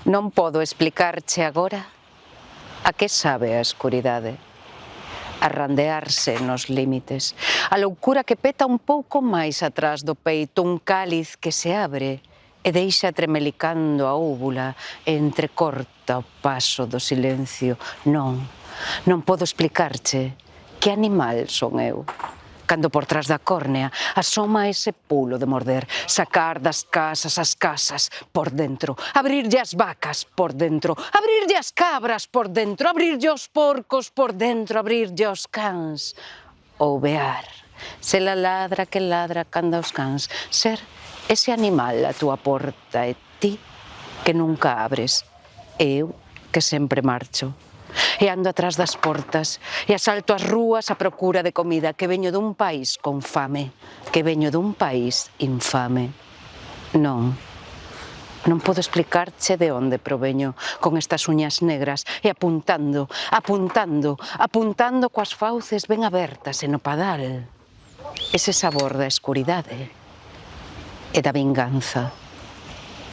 Non podo explicarche agora a que sabe a escuridade, a randearse nos límites, a loucura que peta un pouco máis atrás do peito, un cáliz que se abre e deixa tremelicando a úvula e entrecorta o paso do silencio. Non podo explicarche que animal son eu. Cando por trás da córnea asoma ese pulo de morder, sacar das casas as casas por dentro, abrirlle as vacas por dentro, abrirlle as cabras por dentro, abrirlle os porcos por dentro, abrirlle os cans, ouvear, se la ladra que ladra canda os cans, ser ese animal a túa porta e ti que nunca abres, e eu que sempre marcho. E ando atrás das portas e asalto as rúas a procura de comida, que veño dun país con fame, que veño dun país infame. Non podo explicarche de onde proveño con estas uñas negras e apuntando coas fauces ben abertas e no padal ese sabor da escuridade e da vinganza.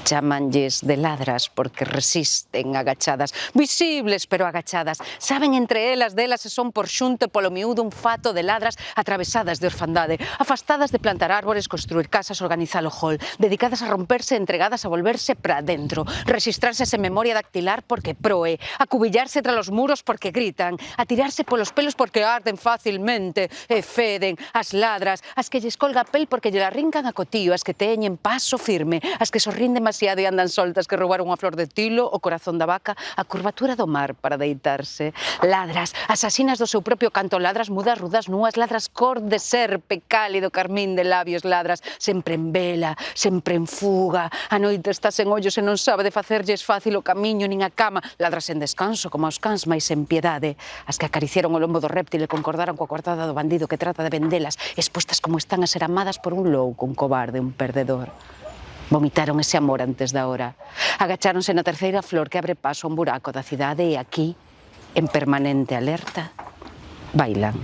Chámanlles de ladras porque resisten agachadas, visibles pero agachadas. Saben entre elas delas e son por xunto e polo miúdo un fato de ladras atravesadas de orfandade, afastadas de plantar árbores, construir casas, organizar o hall, dedicadas a romperse, entregadas a volverse pra dentro, registrarse en memoria dactilar porque proe, a cubillarse tras los muros porque gritan, a tirarse polos pelos porque arden facilmente e feden, as ladras, as que lles colga a pel porque lle arrincan a cotío, as que teñen paso firme, as que sorrinden demasiado e andan soltas, que roubaron unha flor de tilo, o corazón da vaca, a curvatura do mar para deitarse. Ladras, asasinas do seu propio canto, ladras mudas, rudas, núas, ladras cor de serpe, cálido carmín de labios, ladras sempre en vela, sempre en fuga, a noite está sen ollos e non sabe de facerlles fácil o camiño nin a cama, ladras en descanso, como aos cans, mais en piedade, as que acariciaron o lombo do réptil e concordaron coa coartada do bandido que trata de vendelas, expostas como están a ser amadas por un louco, un cobarde, un perdedor. Vomitaron ese amor antes da hora. Agacháronse na terceira flor que abre paso a un buraco da cidade e aquí, en permanente alerta, bailan.